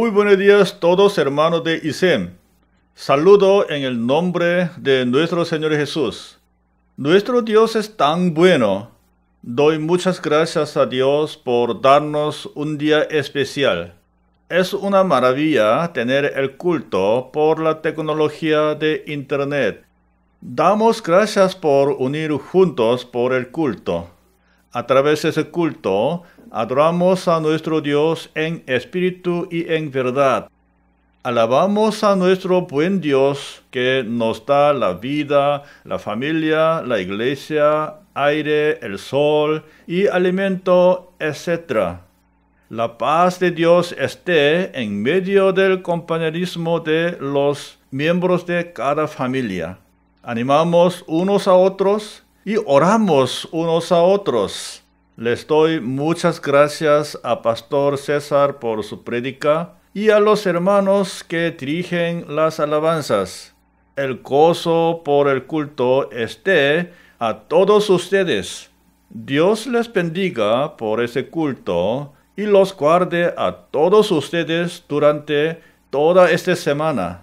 Muy buenos días todos hermanos de ISEM. Saludo en el nombre de nuestro Señor Jesús. Nuestro Dios es tan bueno. Doy muchas gracias a Dios por darnos un día especial. Es una maravilla tener el culto por la tecnología de Internet. Damos gracias por unir juntos por el culto. A través de ese culto, adoramos a nuestro Dios en espíritu y en verdad. Alabamos a nuestro buen Dios que nos da la vida, la familia, la iglesia, aire, el sol y alimento, etc. La paz de Dios esté en medio del compañerismo de los miembros de cada familia. Animamos unos a otros y oramos unos a otros. Les doy muchas gracias a Pastor César por su prédica y a los hermanos que dirigen las alabanzas. El gozo por el culto esté a todos ustedes. Dios les bendiga por ese culto y los guarde a todos ustedes durante toda esta semana.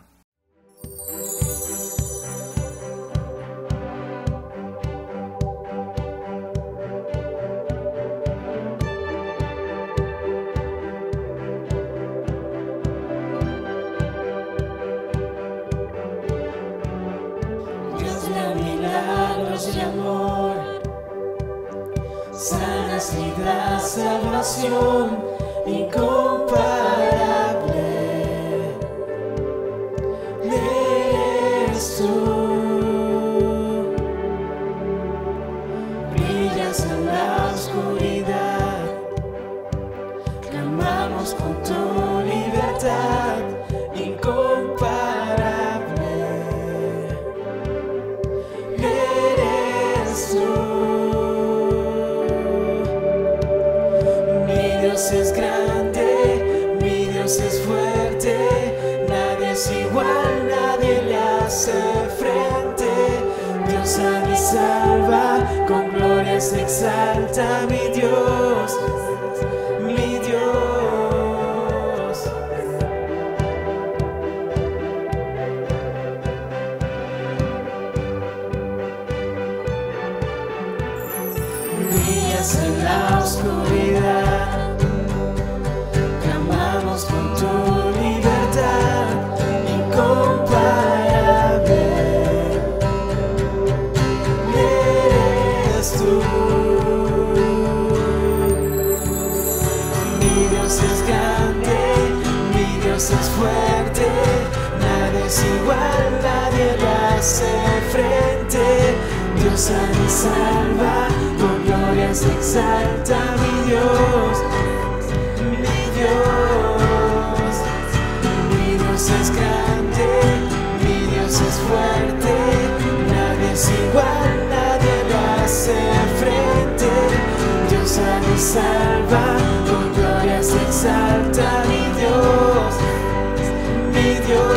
De amor, sanas y das salvación incomparable. Eres tú, brillas en la oscuridad, clamamos con tu libertad incomparable. Es grande, mi Dios es fuerte, nadie es igual, nadie le hace frente. Dios sana y salva, con gloria se exalta mi Dios, mi Dios. Brillas en la oscuridad, con tu libertad incomparable. Eres tú, mi Dios es grande, mi Dios es fuerte, nadie es igual, nadie le hace frente. Dios sana y salva, con gloria se exalta mi Dios, mi Dios. Mi Dios es grande, mi Dios es fuerte, nadie es igual, nadie le hace frente. Dios sana y salva, con gloria se exalta mi Dios, mi Dios.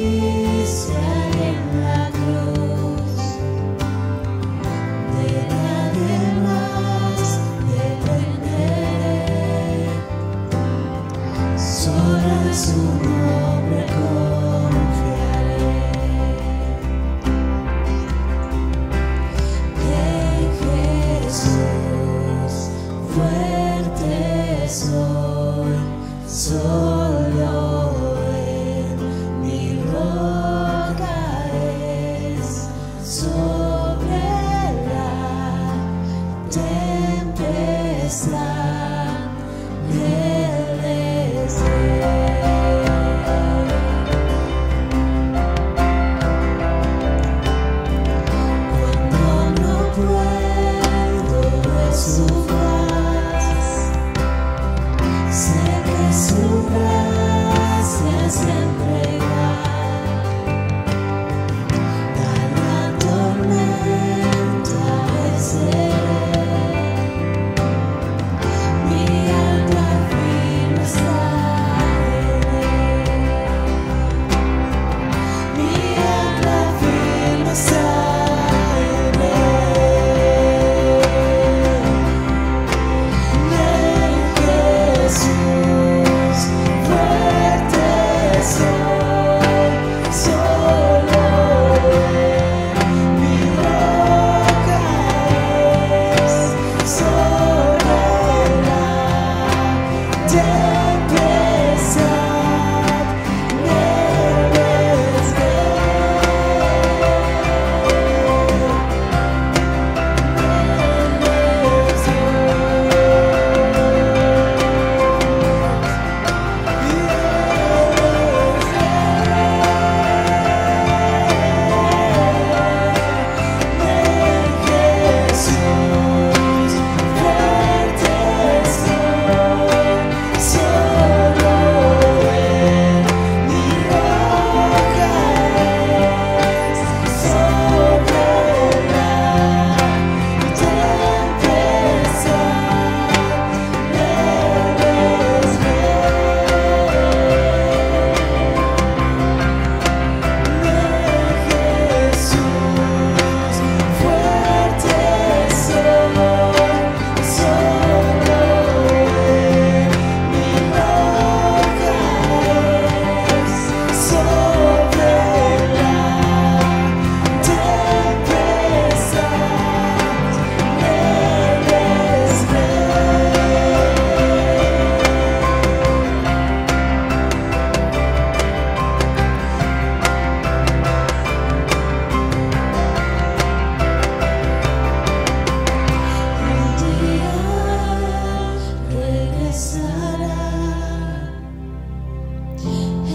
en la cruz. De nadie más dependeré, solo en su nombre confiaré. En Jesús fuerte soy, solo en mi roca es, sobre la tempestad Él es Rey. Cuando no puedo ver su faz, sé que su gracia siempre va. A la tormenta venceré, mi alma firme está en Él. Mi alma firme está en Él. En Jesús fuerte soy, solo en mi roca es, sobre la tempestad Él es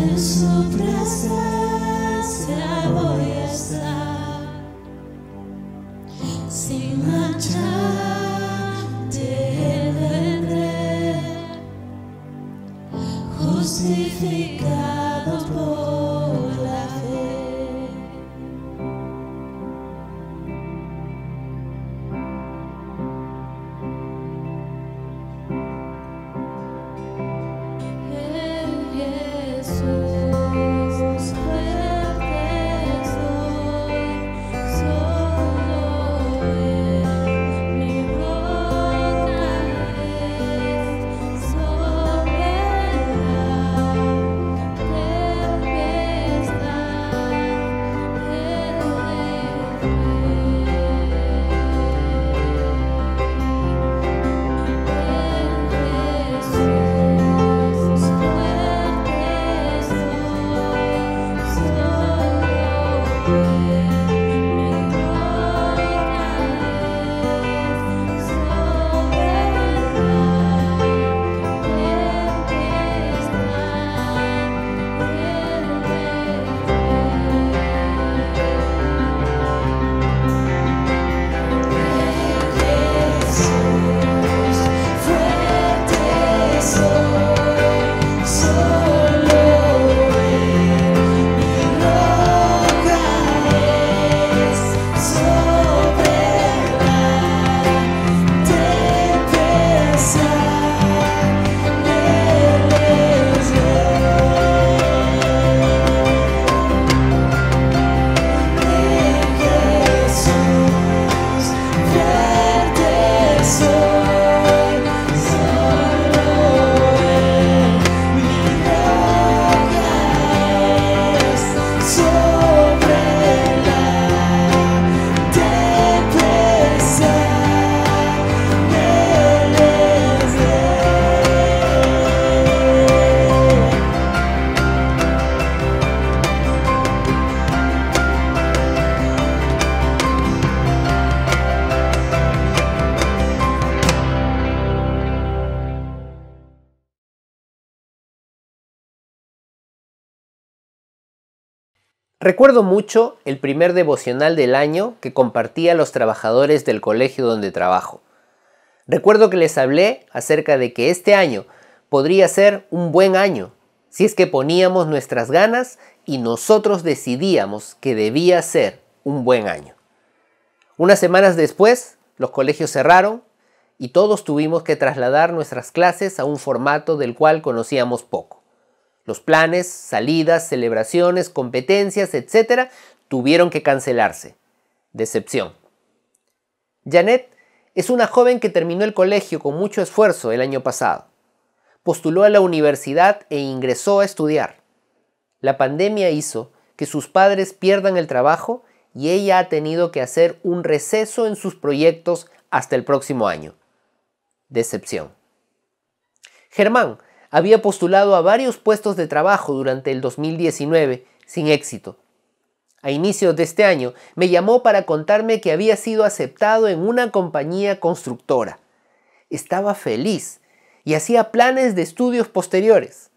en su presencia voy a estar, sin mancha te vendré, justificado por la fe. Jesús fuerte soy, solo en mi roca es, sobre la Recuerdo mucho el primer devocional del año que compartí a los trabajadores del colegio donde trabajo. Recuerdo que les hablé acerca de que este año podría ser un buen año si es que poníamos nuestras ganas y nosotros decidíamos que debía ser un buen año. Unas semanas después, los colegios cerraron y todos tuvimos que trasladar nuestras clases a un formato del cual conocíamos poco. Los planes, salidas, celebraciones, competencias, etc. tuvieron que cancelarse. Decepción. Janet es una joven que terminó el colegio con mucho esfuerzo el año pasado. Postuló a la universidad e ingresó a estudiar. La pandemia hizo que sus padres pierdan el trabajo y ella ha tenido que hacer un receso en sus proyectos hasta el próximo año. Decepción. Germán había postulado a varios puestos de trabajo durante el 2019 sin éxito. A inicios de este año me llamó para contarme que había sido aceptado en una compañía constructora. Estaba feliz y hacía planes de estudios posteriores.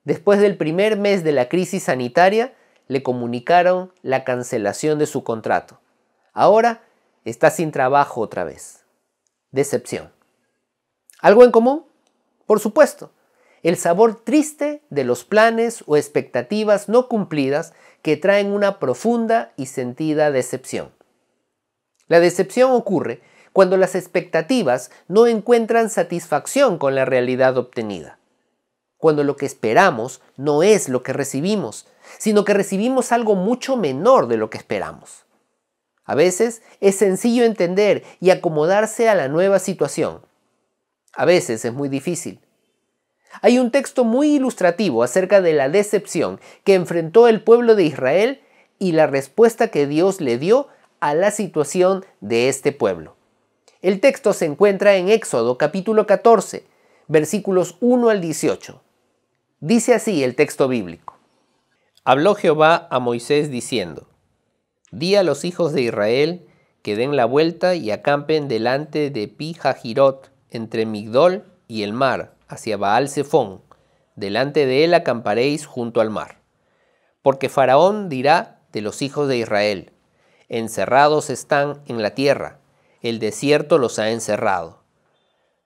Después del primer mes de la crisis sanitaria, le comunicaron la cancelación de su contrato. Ahora está sin trabajo otra vez. Decepción. ¿Algo en común? Por supuesto. El sabor triste de los planes o expectativas no cumplidas que traen una profunda y sentida decepción. La decepción ocurre cuando las expectativas no encuentran satisfacción con la realidad obtenida. Cuando lo que esperamos no es lo que recibimos, sino que recibimos algo mucho menor de lo que esperamos. A veces es sencillo entender y acomodarse a la nueva situación. A veces es muy difícil. Hay un texto muy ilustrativo acerca de la decepción que enfrentó el pueblo de Israel y la respuesta que Dios le dio a la situación de este pueblo. El texto se encuentra en Éxodo capítulo 14, versículos 1 al 18. Dice así el texto bíblico. Habló Jehová a Moisés diciendo: Di a los hijos de Israel que den la vuelta y acampen delante de Pi-Hahirot, entre Migdol y el mar, hacia Baal-Zephón. Delante de él acamparéis junto al mar. Porque Faraón dirá de los hijos de Israel: encerrados están en la tierra, el desierto los ha encerrado.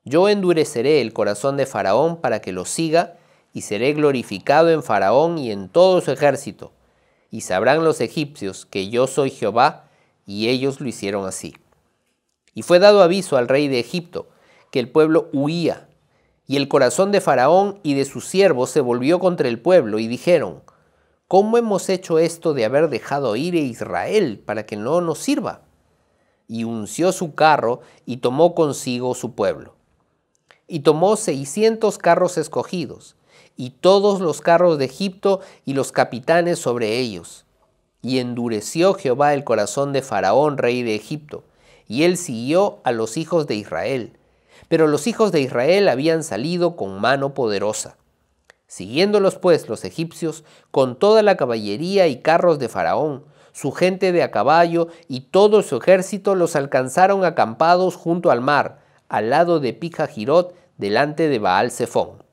Yo endureceré el corazón de Faraón para que los siga, y seré glorificado en Faraón y en todo su ejército. Y sabrán los egipcios que yo soy Jehová, y ellos lo hicieron así. Y fue dado aviso al rey de Egipto que el pueblo huía, y el corazón de Faraón y de sus siervos se volvió contra el pueblo, y dijeron: ¿cómo hemos hecho esto de haber dejado ir a Israel para que no nos sirva? Y unció su carro y tomó consigo su pueblo. Y tomó 600 carros escogidos, y todos los carros de Egipto y los capitanes sobre ellos. Y endureció Jehová el corazón de Faraón, rey de Egipto, y él siguió a los hijos de Israel. Pero los hijos de Israel habían salido con mano poderosa. Siguiéndolos pues los egipcios, con toda la caballería y carros de Faraón, su gente de a caballo y todo su ejército, los alcanzaron acampados junto al mar, al lado de Pi-Hahirot, delante de Baal-Zephón.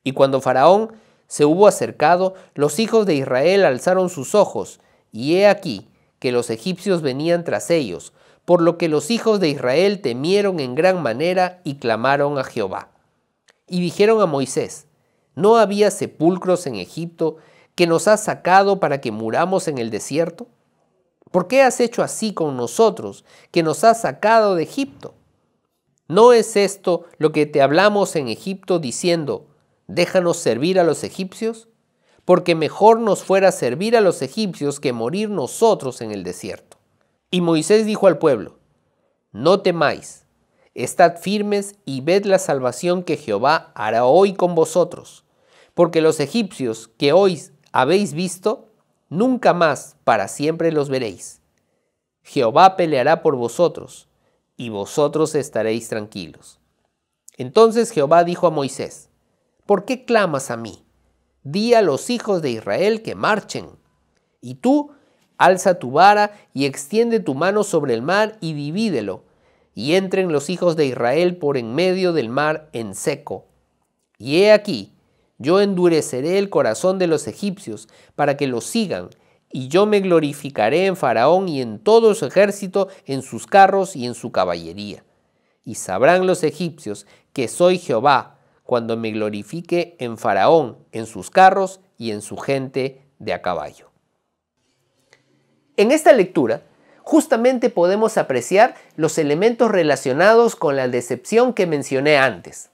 Y cuando Faraón se hubo acercado, los hijos de Israel alzaron sus ojos, y he aquí que los egipcios venían tras ellos, por lo que los hijos de Israel temieron en gran manera y clamaron a Jehová. Y dijeron a Moisés: ¿no había sepulcros en Egipto que nos has sacado para que muramos en el desierto? ¿Por qué has hecho así con nosotros, que nos has sacado de Egipto? ¿No es esto lo que te hablamos en Egipto diciendo: déjanos servir a los egipcios? Porque mejor nos fuera servir a los egipcios que morir nosotros en el desierto. Y Moisés dijo al pueblo: no temáis, estad firmes y ved la salvación que Jehová hará hoy con vosotros, porque los egipcios que hoy habéis visto, nunca más para siempre los veréis. Jehová peleará por vosotros, y vosotros estaréis tranquilos. Entonces Jehová dijo a Moisés: ¿por qué clamas a mí? Di a los hijos de Israel que marchen. Y tú, alza tu vara y extiende tu mano sobre el mar y divídelo, y entren los hijos de Israel por en medio del mar en seco. Y he aquí, yo endureceré el corazón de los egipcios para que los sigan, y yo me glorificaré en Faraón y en todo su ejército, en sus carros y en su caballería. Y sabrán los egipcios que soy Jehová, cuando me glorifique en Faraón, en sus carros y en su gente de a caballo. En esta lectura, justamente podemos apreciar los elementos relacionados con la decepción que mencioné antes.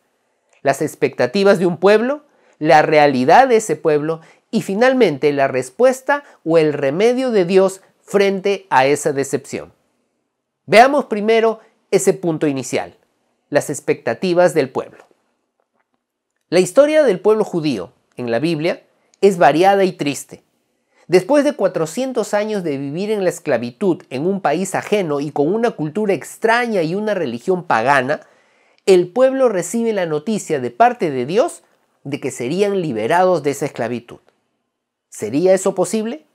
Las expectativas de un pueblo, la realidad de ese pueblo y finalmente la respuesta o el remedio de Dios frente a esa decepción. Veamos primero ese punto inicial, las expectativas del pueblo. La historia del pueblo judío en la Biblia es variada y triste. Después de 400 años de vivir en la esclavitud en un país ajeno y con una cultura extraña y una religión pagana, el pueblo recibe la noticia de parte de Dios de que serían liberados de esa esclavitud. ¿Sería eso posible?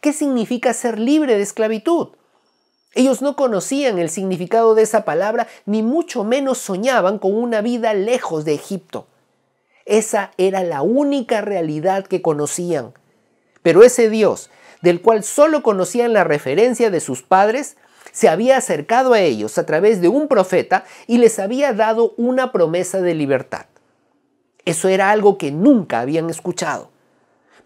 ¿Qué significa ser libre de esclavitud? Ellos no conocían el significado de esa palabra, ni mucho menos soñaban con una vida lejos de Egipto. Esa era la única realidad que conocían. Pero ese Dios, del cual solo conocían la referencia de sus padres, se había acercado a ellos a través de un profeta y les había dado una promesa de libertad. Eso era algo que nunca habían escuchado.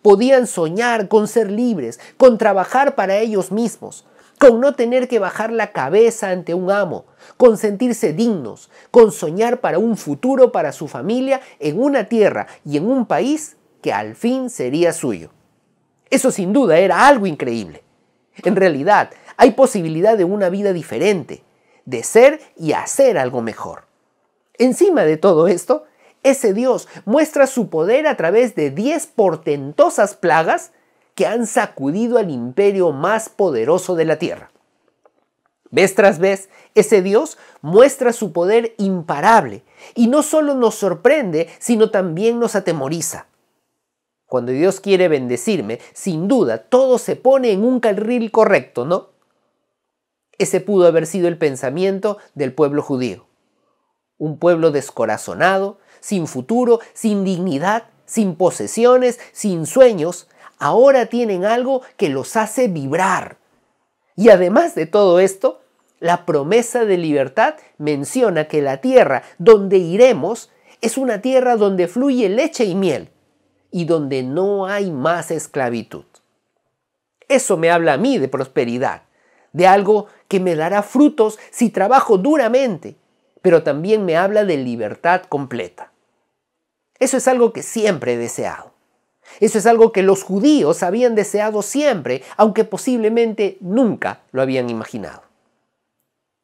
Podían soñar con ser libres, con trabajar para ellos mismos, con no tener que bajar la cabeza ante un amo, con sentirse dignos, con soñar para un futuro para su familia en una tierra y en un país que al fin sería suyo. Eso sin duda era algo increíble. En realidad, hay posibilidad de una vida diferente, de ser y hacer algo mejor. Encima de todo esto, ese Dios muestra su poder a través de 10 portentosas plagas que han sacudido al imperio más poderoso de la tierra. Vez tras vez, ese Dios muestra su poder imparable y no solo nos sorprende, sino también nos atemoriza. Cuando Dios quiere bendecirme, sin duda todo se pone en un carril correcto, ¿no? Ese pudo haber sido el pensamiento del pueblo judío. Un pueblo descorazonado, sin futuro, sin dignidad, sin posesiones, sin sueños, ahora tienen algo que los hace vibrar. Y además de todo esto, la promesa de libertad menciona que la tierra donde iremos es una tierra donde fluye leche y miel y donde no hay más esclavitud. Eso me habla a mí de prosperidad, de algo que me dará frutos si trabajo duramente, pero también me habla de libertad completa. Eso es algo que siempre he deseado. Eso es algo que los judíos habían deseado siempre, aunque posiblemente nunca lo habían imaginado.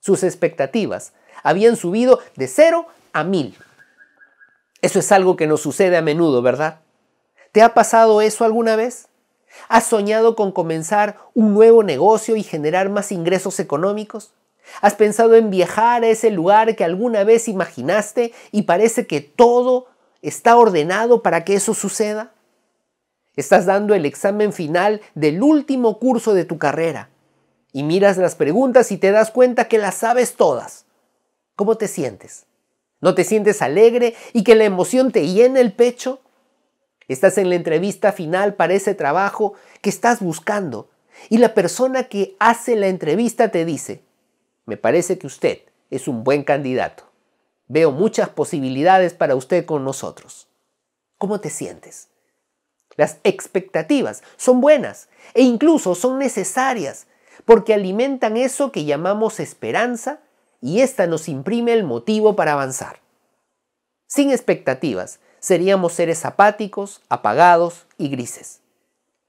Sus expectativas habían subido de 0 a 1000. Eso es algo que nos sucede a menudo, ¿verdad? ¿Te ha pasado eso alguna vez? ¿Has soñado con comenzar un nuevo negocio y generar más ingresos económicos? ¿Has pensado en viajar a ese lugar que alguna vez imaginaste y parece que todo está ordenado para que eso suceda? Estás dando el examen final del último curso de tu carrera y miras las preguntas y te das cuenta que las sabes todas. ¿Cómo te sientes? ¿No te sientes alegre y que la emoción te llena el pecho? Estás en la entrevista final para ese trabajo que estás buscando y la persona que hace la entrevista te dice: me parece que usted es un buen candidato. Veo muchas posibilidades para usted con nosotros. ¿Cómo te sientes? Las expectativas son buenas e incluso son necesarias porque alimentan eso que llamamos esperanza y esta nos imprime el motivo para avanzar. Sin expectativas, seríamos seres apáticos, apagados y grises.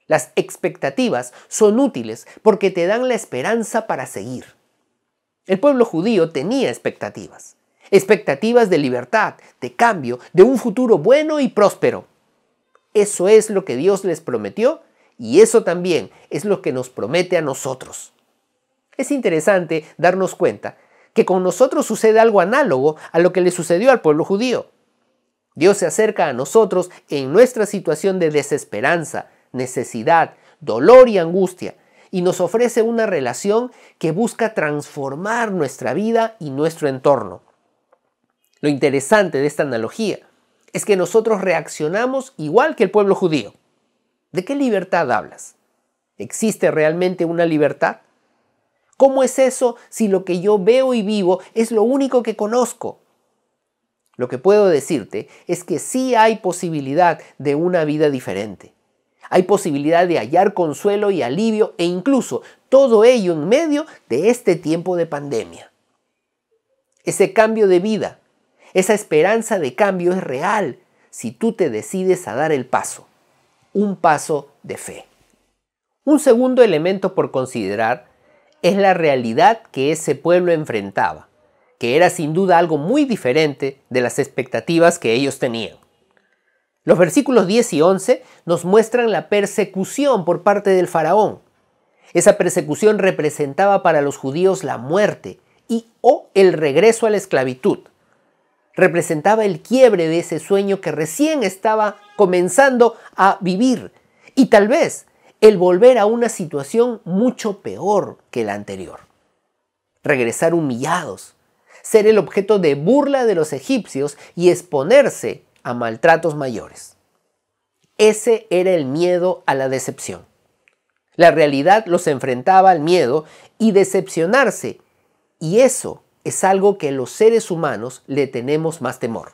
Las expectativas son útiles porque te dan la esperanza para seguir. El pueblo judío tenía expectativas. Expectativas de libertad, de cambio, de un futuro bueno y próspero. Eso es lo que Dios les prometió y eso también es lo que nos promete a nosotros. Es interesante darnos cuenta que con nosotros sucede algo análogo a lo que le sucedió al pueblo judío. Dios se acerca a nosotros en nuestra situación de desesperanza, necesidad, dolor y angustia y nos ofrece una relación que busca transformar nuestra vida y nuestro entorno. Lo interesante de esta analogía es que nosotros reaccionamos igual que el pueblo judío. ¿De qué libertad hablas? ¿Existe realmente una libertad? ¿Cómo es eso si lo que yo veo y vivo es lo único que conozco? Lo que puedo decirte es que sí hay posibilidad de una vida diferente. Hay posibilidad de hallar consuelo y alivio e incluso todo ello en medio de este tiempo de pandemia. Ese cambio de vida, esa esperanza de cambio es real si tú te decides a dar el paso, un paso de fe. Un segundo elemento por considerar es la realidad que ese pueblo enfrentaba, que era sin duda algo muy diferente de las expectativas que ellos tenían. Los versículos 10 y 11 nos muestran la persecución por parte del faraón. Esa persecución representaba para los judíos la muerte o el regreso a la esclavitud. Representaba el quiebre de ese sueño que recién estaba comenzando a vivir y tal vez el volver a una situación mucho peor que la anterior. Regresar humillados, ser el objeto de burla de los egipcios y exponerse a maltratos mayores. Ese era el miedo a la decepción. La realidad los enfrentaba al miedo y decepcionarse, y eso es algo que los seres humanos le tenemos más temor.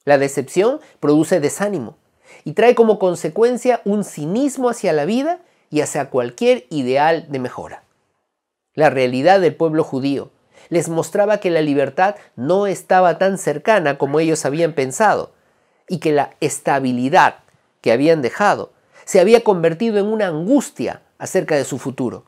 La decepción produce desánimo y trae como consecuencia un cinismo hacia la vida y hacia cualquier ideal de mejora. La realidad del pueblo judío les mostraba que la libertad no estaba tan cercana como ellos habían pensado y que la estabilidad que habían dejado se había convertido en una angustia acerca de su futuro.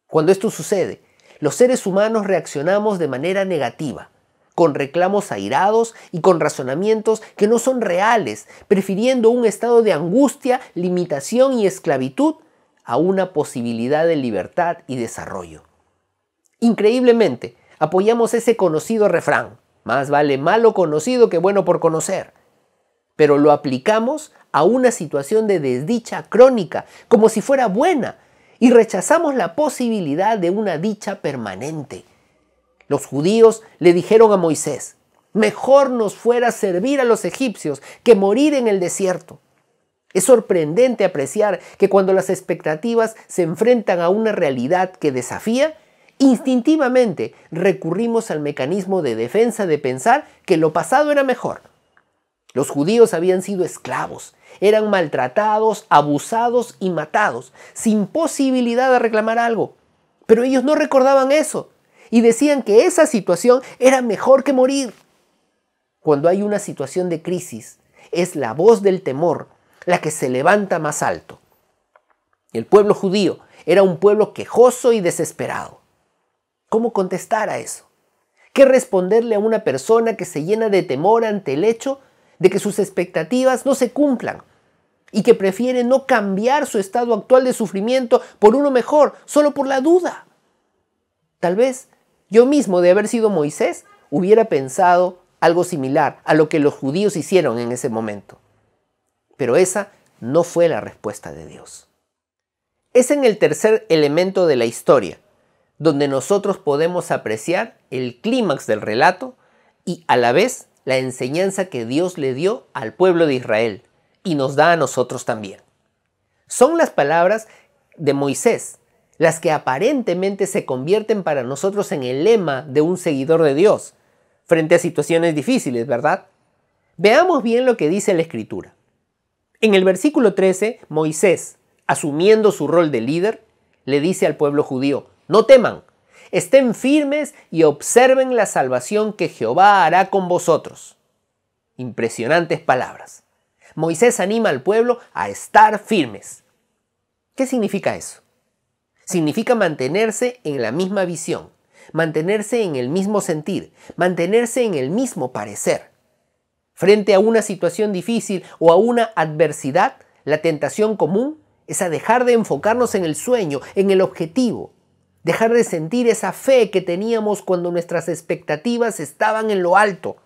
Cuando esto sucede, los seres humanos reaccionamos de manera negativa, con reclamos airados y con razonamientos que no son reales, prefiriendo un estado de angustia, limitación y esclavitud a una posibilidad de libertad y desarrollo. Increíblemente, apoyamos ese conocido refrán, más vale malo conocido que bueno por conocer, pero lo aplicamos a una situación de desdicha crónica, como si fuera buena, y rechazamos la posibilidad de una dicha permanente. Los judíos le dijeron a Moisés, mejor nos fuera servir a los egipcios que morir en el desierto. Es sorprendente apreciar que cuando las expectativas se enfrentan a una realidad que desafía, instintivamente recurrimos al mecanismo de defensa de pensar que lo pasado era mejor. Los judíos habían sido esclavos, eran maltratados, abusados y matados, sin posibilidad de reclamar algo. Pero ellos no recordaban eso y decían que esa situación era mejor que morir. Cuando hay una situación de crisis, es la voz del temor la que se levanta más alto. El pueblo judío era un pueblo quejoso y desesperado. ¿Cómo contestar a eso? ¿Qué responderle a una persona que se llena de temor ante el hecho de que sus expectativas no se cumplan y que prefiere no cambiar su estado actual de sufrimiento por uno mejor, solo por la duda? Tal vez yo mismo, de haber sido Moisés, hubiera pensado algo similar a lo que los judíos hicieron en ese momento. Pero esa no fue la respuesta de Dios. Es en el tercer elemento de la historia donde nosotros podemos apreciar el clímax del relato y a la vez la enseñanza que Dios le dio al pueblo de Israel y nos da a nosotros también. Son las palabras de Moisés las que aparentemente se convierten para nosotros en el lema de un seguidor de Dios frente a situaciones difíciles, ¿verdad? Veamos bien lo que dice la Escritura. En el versículo 13, Moisés, asumiendo su rol de líder, le dice al pueblo judío, no teman, estén firmes y observen la salvación que Jehová hará con vosotros. Impresionantes palabras. Moisés anima al pueblo a estar firmes. ¿Qué significa eso? Significa mantenerse en la misma visión, mantenerse en el mismo sentir, mantenerse en el mismo parecer. Frente a una situación difícil o a una adversidad, la tentación común es a dejar de enfocarnos en el sueño, en el objetivo, dejar de sentir esa fe que teníamos cuando nuestras expectativas estaban en lo alto.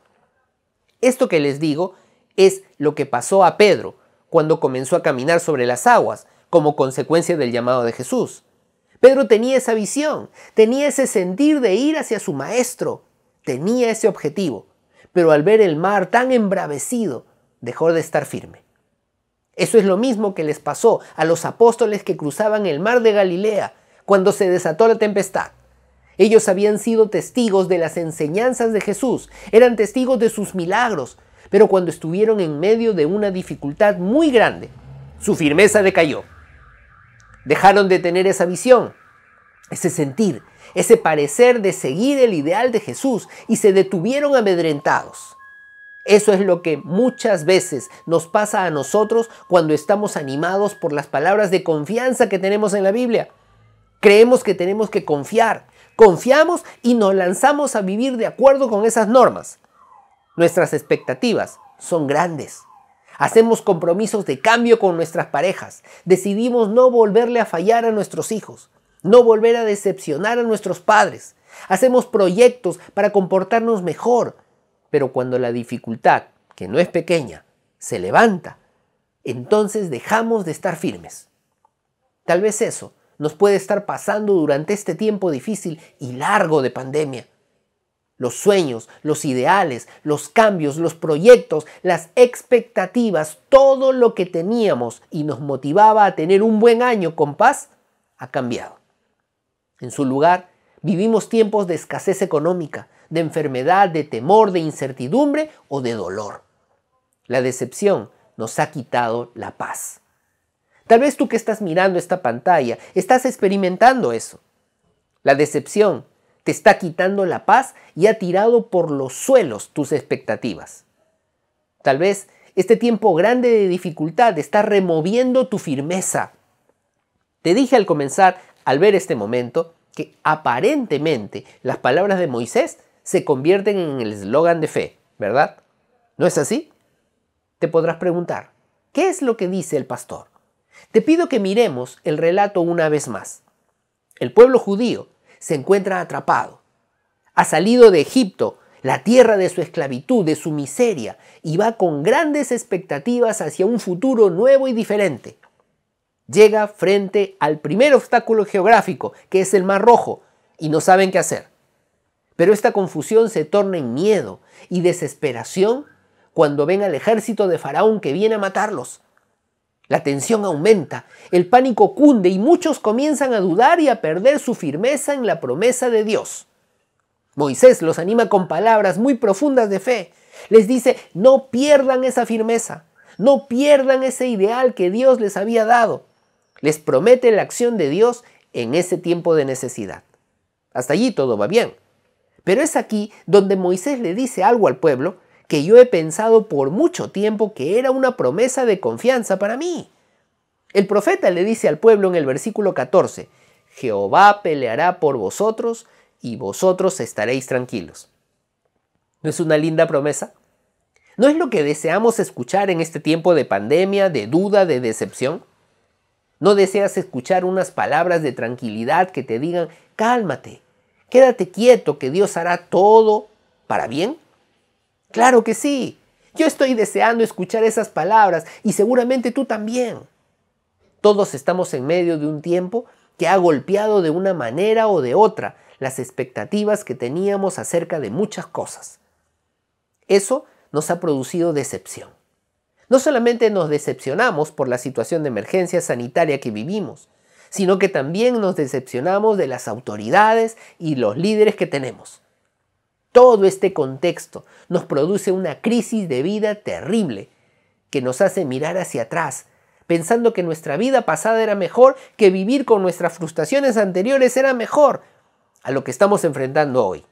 Esto que les digo es lo que pasó a Pedro cuando comenzó a caminar sobre las aguas como consecuencia del llamado de Jesús. Pedro tenía esa visión, tenía ese sentir de ir hacia su maestro, tenía ese objetivo, pero al ver el mar tan embravecido, dejó de estar firme. Eso es lo mismo que les pasó a los apóstoles que cruzaban el mar de Galilea cuando se desató la tempestad. Ellos habían sido testigos de las enseñanzas de Jesús, eran testigos de sus milagros, pero cuando estuvieron en medio de una dificultad muy grande, su firmeza decayó. Dejaron de tener esa visión, ese sentir, ese parecer de seguir el ideal de Jesús y se detuvieron amedrentados. Eso es lo que muchas veces nos pasa a nosotros cuando estamos animados por las palabras de confianza que tenemos en la Biblia. Creemos que tenemos que confiar, confiamos y nos lanzamos a vivir de acuerdo con esas normas. Nuestras expectativas son grandes. Hacemos compromisos de cambio con nuestras parejas. Decidimos no volverle a fallar a nuestros hijos, no volver a decepcionar a nuestros padres. Hacemos proyectos para comportarnos mejor. Pero cuando la dificultad, que no es pequeña, se levanta, entonces dejamos de estar firmes. Tal vez eso nos puede estar pasando durante este tiempo difícil y largo de pandemia. Los sueños, los ideales, los cambios, los proyectos, las expectativas, todo lo que teníamos y nos motivaba a tener un buen año con paz, ha cambiado. En su lugar, vivimos tiempos de escasez económica, de enfermedad, de temor, de incertidumbre o de dolor. La decepción nos ha quitado la paz. Tal vez tú que estás mirando esta pantalla, estás experimentando eso. La decepción te está quitando la paz y ha tirado por los suelos tus expectativas. Tal vez este tiempo grande de dificultad está removiendo tu firmeza. Te dije al comenzar, al ver este momento, que aparentemente las palabras de Moisés se convierten en el eslogan de fe, ¿verdad? ¿No es así? Te podrás preguntar, ¿qué es lo que dice el pastor? Te pido que miremos el relato una vez más. El pueblo judío se encuentra atrapado. Ha salido de Egipto, la tierra de su esclavitud, de su miseria, y va con grandes expectativas hacia un futuro nuevo y diferente. Llega frente al primer obstáculo geográfico, que es el Mar Rojo, y no saben qué hacer. Pero esta confusión se torna en miedo y desesperación cuando ven al ejército de Faraón que viene a matarlos. La tensión aumenta, el pánico cunde y muchos comienzan a dudar y a perder su firmeza en la promesa de Dios. Moisés los anima con palabras muy profundas de fe. Les dice, no pierdan esa firmeza, no pierdan ese ideal que Dios les había dado. Les promete la acción de Dios en ese tiempo de necesidad. Hasta allí todo va bien. Pero es aquí donde Moisés le dice algo al pueblo que yo he pensado por mucho tiempo que era una promesa de confianza para mí. El profeta le dice al pueblo en el versículo 14, Jehová peleará por vosotros y vosotros estaréis tranquilos. ¿No es una linda promesa? ¿No es lo que deseamos escuchar en este tiempo de pandemia, de duda, de decepción? ¿No deseas escuchar unas palabras de tranquilidad que te digan, cálmate, quédate quieto, que Dios hará todo para bien? Claro que sí. Yo estoy deseando escuchar esas palabras y seguramente tú también. Todos estamos en medio de un tiempo que ha golpeado de una manera o de otra las expectativas que teníamos acerca de muchas cosas. Eso nos ha producido decepción. No solamente nos decepcionamos por la situación de emergencia sanitaria que vivimos, sino que también nos decepcionamos de las autoridades y los líderes que tenemos. Todo este contexto nos produce una crisis de vida terrible que nos hace mirar hacia atrás, pensando que nuestra vida pasada era mejor, que vivir con nuestras frustraciones anteriores era mejor a lo que estamos enfrentando hoy.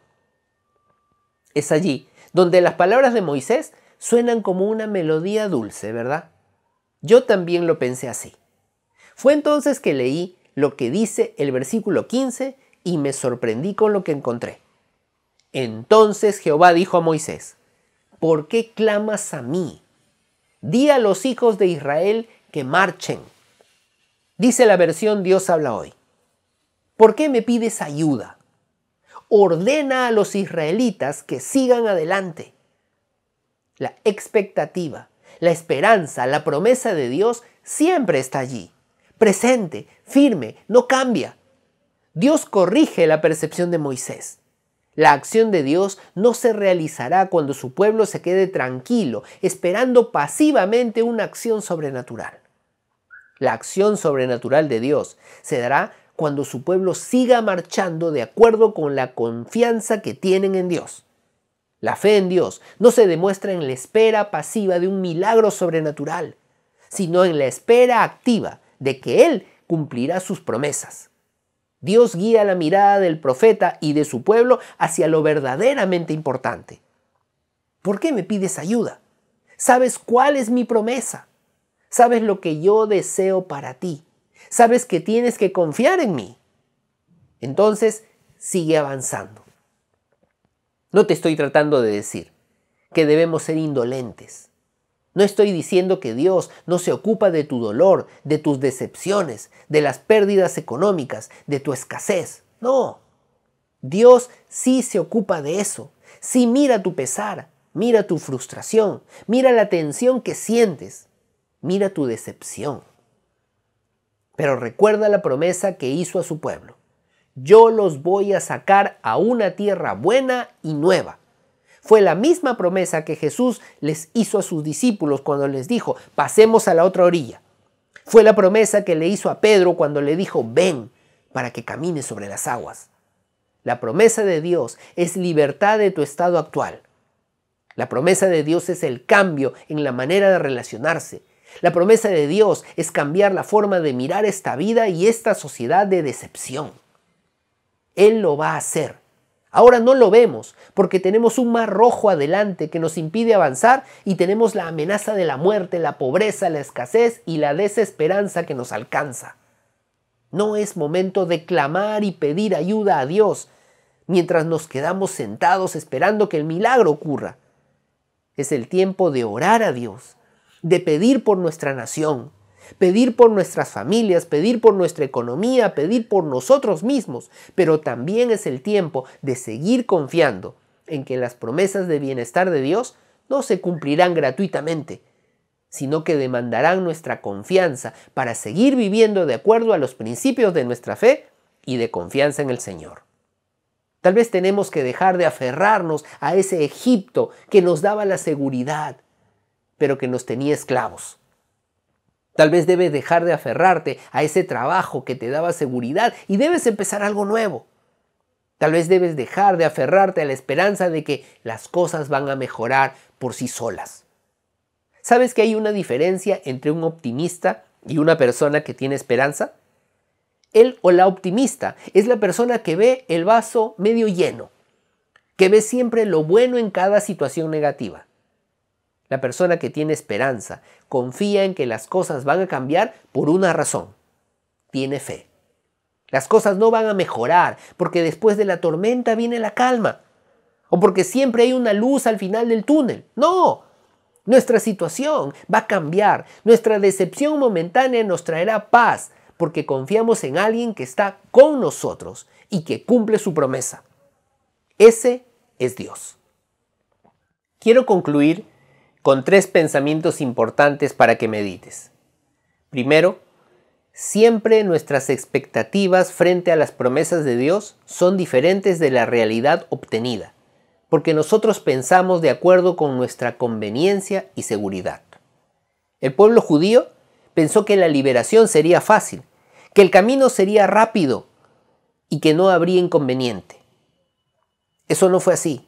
Es allí donde las palabras de Moisés suenan como una melodía dulce, ¿verdad? Yo también lo pensé así. Fue entonces que leí lo que dice el versículo 15 y me sorprendí con lo que encontré. Entonces Jehová dijo a Moisés, ¿por qué clamas a mí? Di a los hijos de Israel que marchen. Dice la versión Dios habla hoy. ¿Por qué me pides ayuda? Ordena a los israelitas que sigan adelante. La expectativa, la esperanza, la promesa de Dios siempre está allí, presente, firme, no cambia. Dios corrige la percepción de Moisés. La acción de Dios no se realizará cuando su pueblo se quede tranquilo, esperando pasivamente una acción sobrenatural. La acción sobrenatural de Dios se dará cuando su pueblo siga marchando de acuerdo con la confianza que tienen en Dios. La fe en Dios no se demuestra en la espera pasiva de un milagro sobrenatural, sino en la espera activa de que Él cumplirá sus promesas. Dios guía la mirada del profeta y de su pueblo hacia lo verdaderamente importante. ¿Por qué me pides ayuda? ¿Sabes cuál es mi promesa? ¿Sabes lo que yo deseo para ti? ¿Sabes que tienes que confiar en mí? Entonces, sigue avanzando. No te estoy tratando de decir que debemos ser indolentes. No estoy diciendo que Dios no se ocupa de tu dolor, de tus decepciones, de las pérdidas económicas, de tu escasez. No. Dios sí se ocupa de eso. Sí mira tu pesar, mira tu frustración, mira la tensión que sientes, mira tu decepción. Pero recuerda la promesa que hizo a su pueblo. Yo los voy a sacar a una tierra buena y nueva. Fue la misma promesa que Jesús les hizo a sus discípulos cuando les dijo, pasemos a la otra orilla. Fue la promesa que le hizo a Pedro cuando le dijo, ven, para que camines sobre las aguas. La promesa de Dios es libertad de tu estado actual. La promesa de Dios es el cambio en la manera de relacionarse. La promesa de Dios es cambiar la forma de mirar esta vida y esta sociedad de decepción. Él lo va a hacer. Ahora no lo vemos porque tenemos un mar rojo adelante que nos impide avanzar y tenemos la amenaza de la muerte, la pobreza, la escasez y la desesperanza que nos alcanza. No es momento de clamar y pedir ayuda a Dios mientras nos quedamos sentados esperando que el milagro ocurra. Es el tiempo de orar a Dios, de pedir por nuestra nación, pedir por nuestras familias, pedir por nuestra economía, pedir por nosotros mismos, pero también es el tiempo de seguir confiando en que las promesas de bienestar de Dios no se cumplirán gratuitamente, sino que demandarán nuestra confianza para seguir viviendo de acuerdo a los principios de nuestra fe y de confianza en el Señor. Tal vez tenemos que dejar de aferrarnos a ese Egipto que nos daba la seguridad, pero que nos tenía esclavos. Tal vez debes dejar de aferrarte a ese trabajo que te daba seguridad y debes empezar algo nuevo. Tal vez debes dejar de aferrarte a la esperanza de que las cosas van a mejorar por sí solas. ¿Sabes que hay una diferencia entre un optimista y una persona que tiene esperanza? Él o la optimista es la persona que ve el vaso medio lleno, que ve siempre lo bueno en cada situación negativa. La persona que tiene esperanza confía en que las cosas van a cambiar por una razón. Tiene fe. Las cosas no van a mejorar porque después de la tormenta viene la calma o porque siempre hay una luz al final del túnel. No, nuestra situación va a cambiar. Nuestra decepción momentánea nos traerá paz porque confiamos en alguien que está con nosotros y que cumple su promesa. Ese es Dios. Quiero concluir con 3 pensamientos importantes para que medites. Primero, siempre nuestras expectativas frente a las promesas de Dios son diferentes de la realidad obtenida, porque nosotros pensamos de acuerdo con nuestra conveniencia y seguridad. El pueblo judío pensó que la liberación sería fácil, que el camino sería rápido y que no habría inconveniente. Eso no fue así.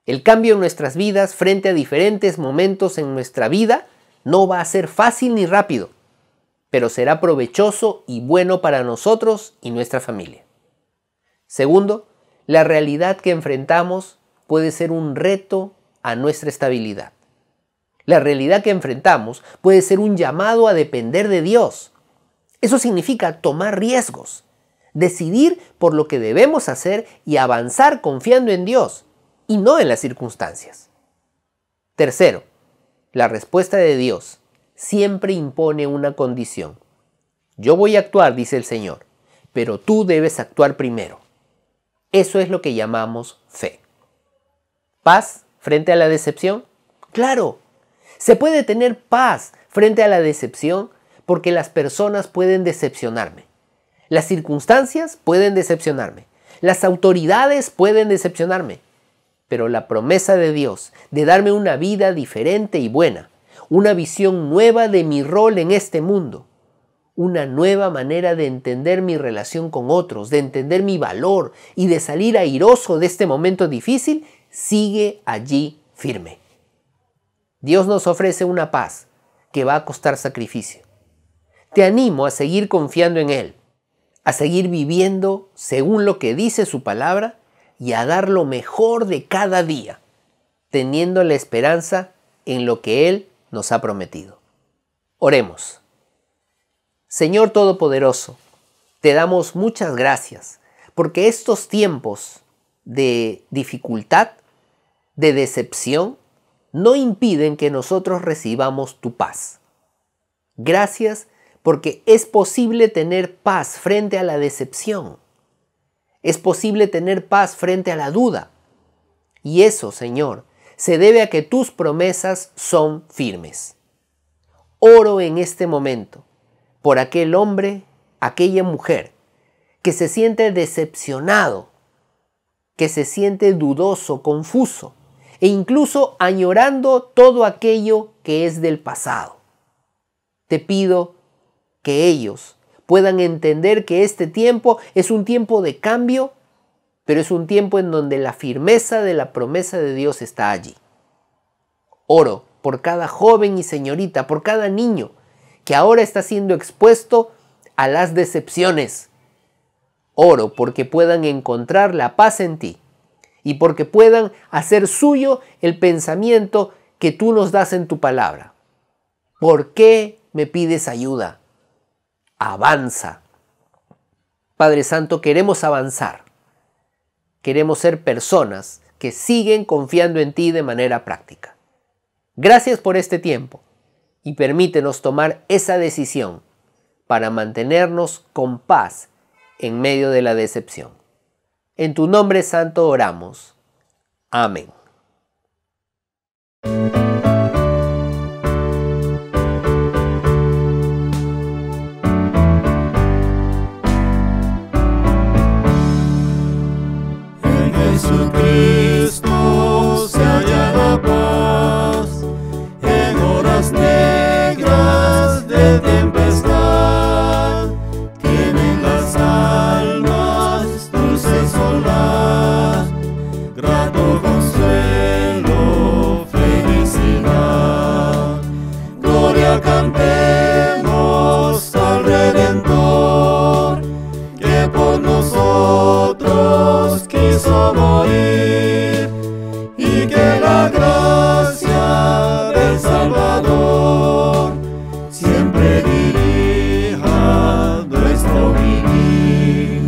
El cambio en nuestras vidas frente a diferentes momentos en nuestra vida no va a ser fácil ni rápido, pero será provechoso y bueno para nosotros y nuestra familia. Segundo, la realidad que enfrentamos puede ser un reto a nuestra estabilidad. La realidad que enfrentamos puede ser un llamado a depender de Dios. Eso significa tomar riesgos, decidir por lo que debemos hacer y avanzar confiando en Dios y no en las circunstancias. Tercero, la respuesta de Dios siempre impone una condición. Yo voy a actuar, dice el Señor, pero tú debes actuar primero. Eso es lo que llamamos fe. ¿Paz frente a la decepción? Claro, se puede tener paz frente a la decepción porque las personas pueden decepcionarme. Las circunstancias pueden decepcionarme. Las autoridades pueden decepcionarme, pero la promesa de Dios de darme una vida diferente y buena, una visión nueva de mi rol en este mundo, una nueva manera de entender mi relación con otros, de entender mi valor y de salir airoso de este momento difícil, sigue allí firme. Dios nos ofrece una paz que va a costar sacrificio. Te animo a seguir confiando en Él, a seguir viviendo según lo que dice su palabra y a dar lo mejor de cada día, teniendo la esperanza en lo que Él nos ha prometido. Oremos. Señor Todopoderoso, te damos muchas gracias porque estos tiempos de dificultad, de decepción, no impiden que nosotros recibamos tu paz. Gracias porque es posible tener paz frente a la decepción. Es posible tener paz frente a la duda. Y eso, Señor, se debe a que tus promesas son firmes. Oro en este momento por aquel hombre, aquella mujer que se siente decepcionado, que se siente dudoso, confuso e incluso añorando todo aquello que es del pasado. Te pido que ellos puedan entender que este tiempo es un tiempo de cambio, pero es un tiempo en donde la firmeza de la promesa de Dios está allí. Oro por cada joven y señorita, por cada niño que ahora está siendo expuesto a las decepciones. Oro porque puedan encontrar la paz en ti y porque puedan hacer suyo el pensamiento que tú nos das en tu palabra. ¿Por qué me pides ayuda? Avanza. Padre Santo, queremos avanzar. Queremos ser personas que siguen confiando en ti de manera práctica. Gracias por este tiempo y permítenos tomar esa decisión para mantenernos con paz en medio de la decepción. En tu nombre santo oramos. Amén. En Jesucristo se halla la paz, en horas negras de tempestad, tienen las almas dulce solar, grato consuelo, felicidad. Gloria cantemos al Redentor, que por nosotros quiso morir, y que la gracia del Salvador siempre dirija nuestro vivir.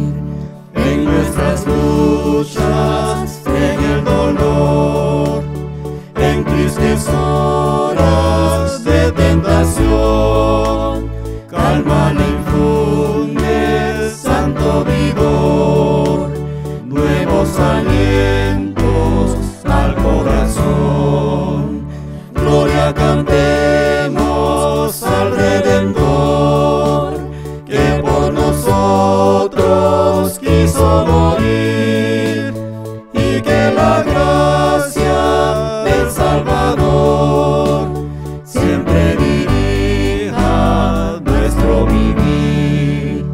En nuestras luchas, en el dolor, en tristes horas de tentación, calma le infunde santo vigor, nuevos alientos al corazón. Gloria cantemos al Redentor, que por nosotros quiso morir, y que la gracia del Salvador siempre dirija nuestro vivir.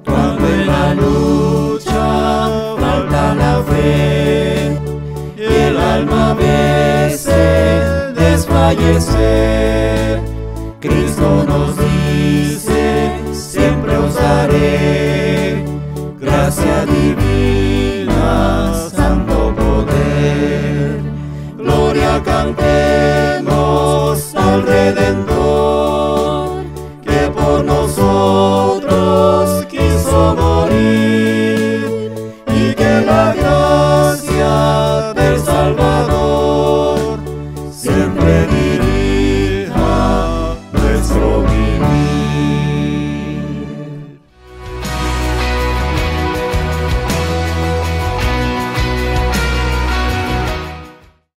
Cuando en la lucha falta la fe y el alma veces desfallecer, Cristo nos dice: siempre os daré gracia divina, santo poder. Gloria cantemos al Redentor.